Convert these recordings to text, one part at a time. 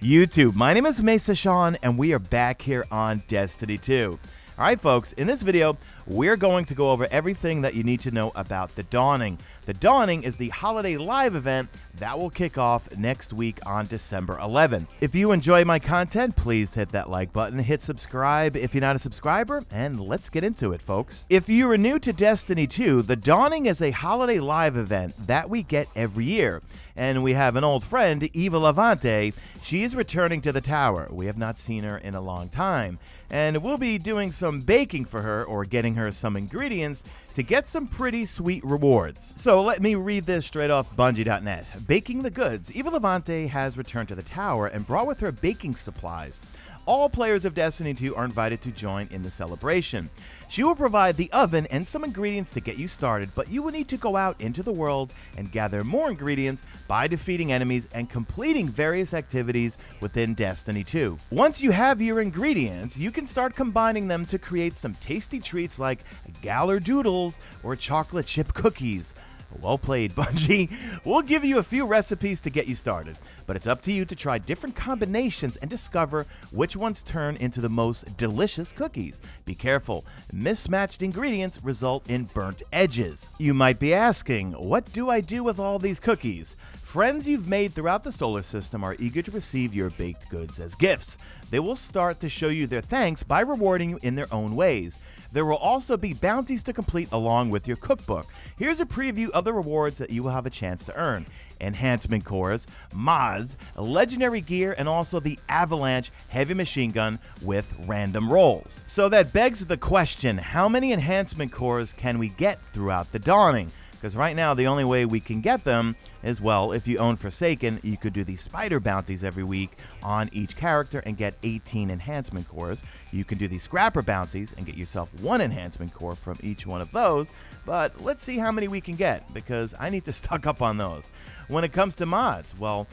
YouTube, my name is Mesa Sean, and we are back here on Destiny 2. Alright folks, in this video, we're going to go over everything that you need to know about The Dawning. The Dawning is the holiday live event that will kick off next week on December 11th. If you enjoy my content, please hit that like button, hit subscribe if you're not a subscriber, and let's get into it, folks. If you are new to Destiny 2, The Dawning is a holiday live event that we get every year. And we have an old friend, Eva Levante. She is returning to the tower. We have not seen her in a long time. And we'll be doing some baking for her, or getting her some ingredients to get some pretty sweet rewards. So let me read this straight off Bungie.net. Baking the goods. Eva Levante has returned to the tower and brought with her baking supplies. All players of Destiny 2 are invited to join in the celebration. She will provide the oven and some ingredients to get you started, but you will need to go out into the world and gather more ingredients by defeating enemies and completing various activities within Destiny 2. Once you have your ingredients, you can start combining them to create some tasty treats like Galler Doodles or chocolate chip cookies. Well played, Bungie. We'll give you a few recipes to get you started, but it's up to you to try different combinations and discover which ones turn into the most delicious cookies. Be careful, mismatched ingredients result in burnt edges. You might be asking, what do I do with all these cookies? Friends you've made throughout the solar system are eager to receive your baked goods as gifts. They will start to show you their thanks by rewarding you in their own ways. There will also be bounties to complete along with your cookbook. Here's a preview of the rewards that you will have a chance to earn. Enhancement Cores, mods, legendary gear, and also the Avalanche Heavy Machine Gun with random rolls. So that begs the question, how many Enhancement Cores can we get throughout The Dawning? Because right now, the only way we can get them is, well, if you own Forsaken, you could do these spider bounties every week on each character and get 18 enhancement cores. You can do these scrapper bounties and get yourself 1 enhancement core from each one of those. But let's see how many we can get, because I need to stock up on those. When it comes to mods, well,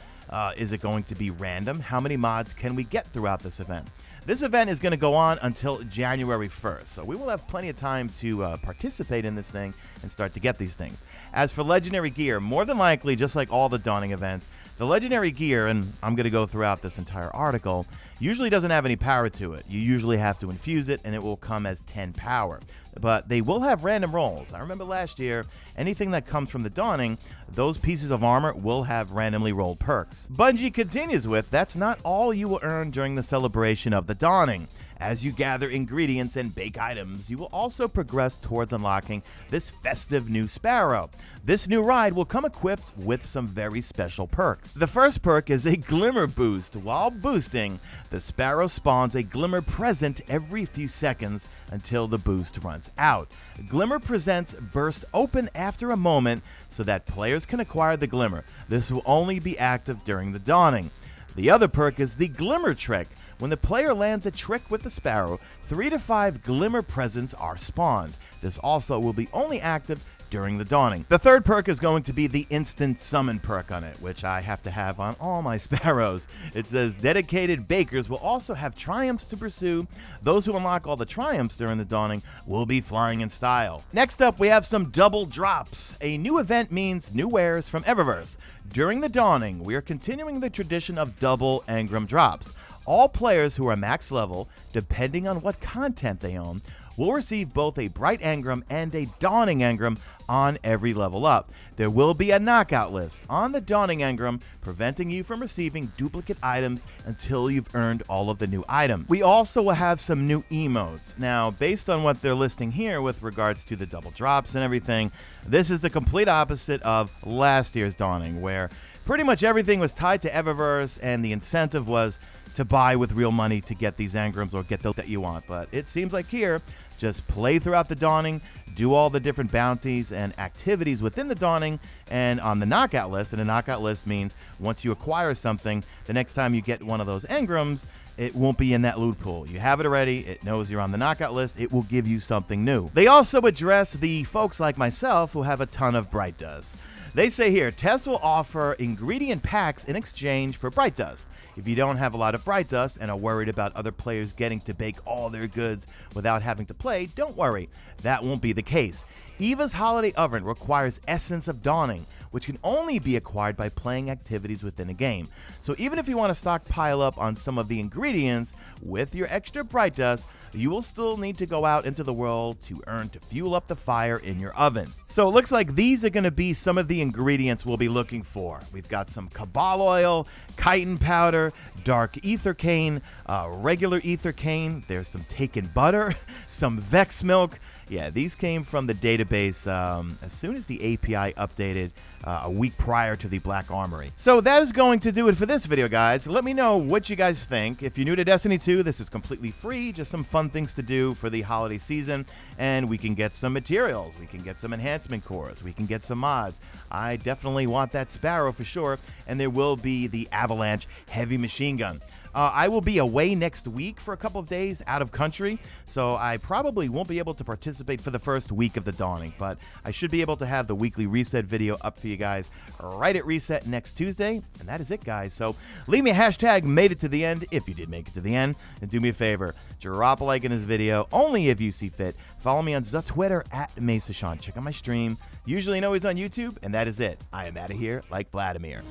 is it going to be random? How many mods can we get throughout this event? This event is going to go on until January 1st, so we will have plenty of time to participate in this thing and start to get these things. As for legendary gear, more than likely, just like all the Dawning events, the legendary gear, and I'm going to go throughout this entire article, usually doesn't have any power to it. You usually have to infuse it, and it will come as 10 power. But they will have random rolls. I remember last year, anything that comes from The Dawning, those pieces of armor will have randomly rolled perks. Bungie continues with, that's not all you will earn during the celebration of The Dawning. As you gather ingredients and bake items, you will also progress towards unlocking this festive new sparrow. This new ride will come equipped with some very special perks. The first perk is a glimmer boost. While boosting, the sparrow spawns a glimmer present every few seconds until the boost runs out. Glimmer presents burst open after a moment so that players can acquire the glimmer. This will only be active during The Dawning. The other perk is the glimmer trick. When the player lands a trick with the sparrow, 3 to 5 glimmer presents are spawned. This also will be only active during The Dawning. The third perk is going to be the instant summon perk on it, which I have to have on all my sparrows. It says dedicated bakers will also have triumphs to pursue. Those who unlock all the triumphs during The Dawning will be flying in style. Next up, we have some double drops. A new event means new wares from Eververse. During The Dawning, we are continuing the tradition of double engram drops. All players who are max level, depending on what content they own, will receive both a bright engram and a dawning engram on every level up. There will be a knockout list on the dawning engram, preventing you from receiving duplicate items until you've earned all of the new items. We also will have some new emotes. Now, based on what they're listing here with regards to the double drops and everything, this is the complete opposite of last year's Dawning, where pretty much everything was tied to Eververse and the incentive was to buy with real money to get these engrams or get the that you want. But it seems like here, just play throughout The Dawning, do all the different bounties and activities within The Dawning, and on the knockout list, and a knockout list means once you acquire something, the next time you get one of those engrams, it won't be in that loot pool. You have it already, it knows you're on the knockout list, it will give you something new. They also address the folks like myself who have a ton of Bright Dust. They say here, Tess will offer ingredient packs in exchange for Bright Dust. If you don't have a lot of Bright Dust and are worried about other players getting to bake all their goods without having to play, don't worry, that won't be the case. Eva's Holiday Oven requires Essence of Dawning. which can only be acquired by playing activities within a game. So even if you want to stockpile up on some of the ingredients with your extra bright dust, you will still need to go out into the world to earn to fuel up the fire in your oven. So it looks like these are going to be some of the ingredients we'll be looking for. We've got some cabal oil, chitin powder, dark ether cane, regular ether cane, there's some taken butter, some Vex milk. Yeah, these came from the database as soon as the API updated a week prior to the Black Armory. So that is going to do it for this video, guys. Let me know what you guys think. If you're new to Destiny 2, this is completely free, just some fun things to do for the holiday season, and we can get some materials, we can get some enhancement cores, we can get some mods. I definitely want that Sparrow for sure, and there will be the Avalanche Heavy Machine Gun. I will be away next week for a couple of days out of country, so I probably won't be able to participate for the first week of the Dawning, but I should be able to have the weekly reset video up for you guys right at reset next Tuesday, and that is it, guys. So leave me a hashtag made it to the end if you did make it to the end, and do me a favor, drop a like in this video, only if you see fit. Follow me on Twitter at Mesa Sean. Check out my stream, usually and always on YouTube, and that is it. I am out of here like Vladimir.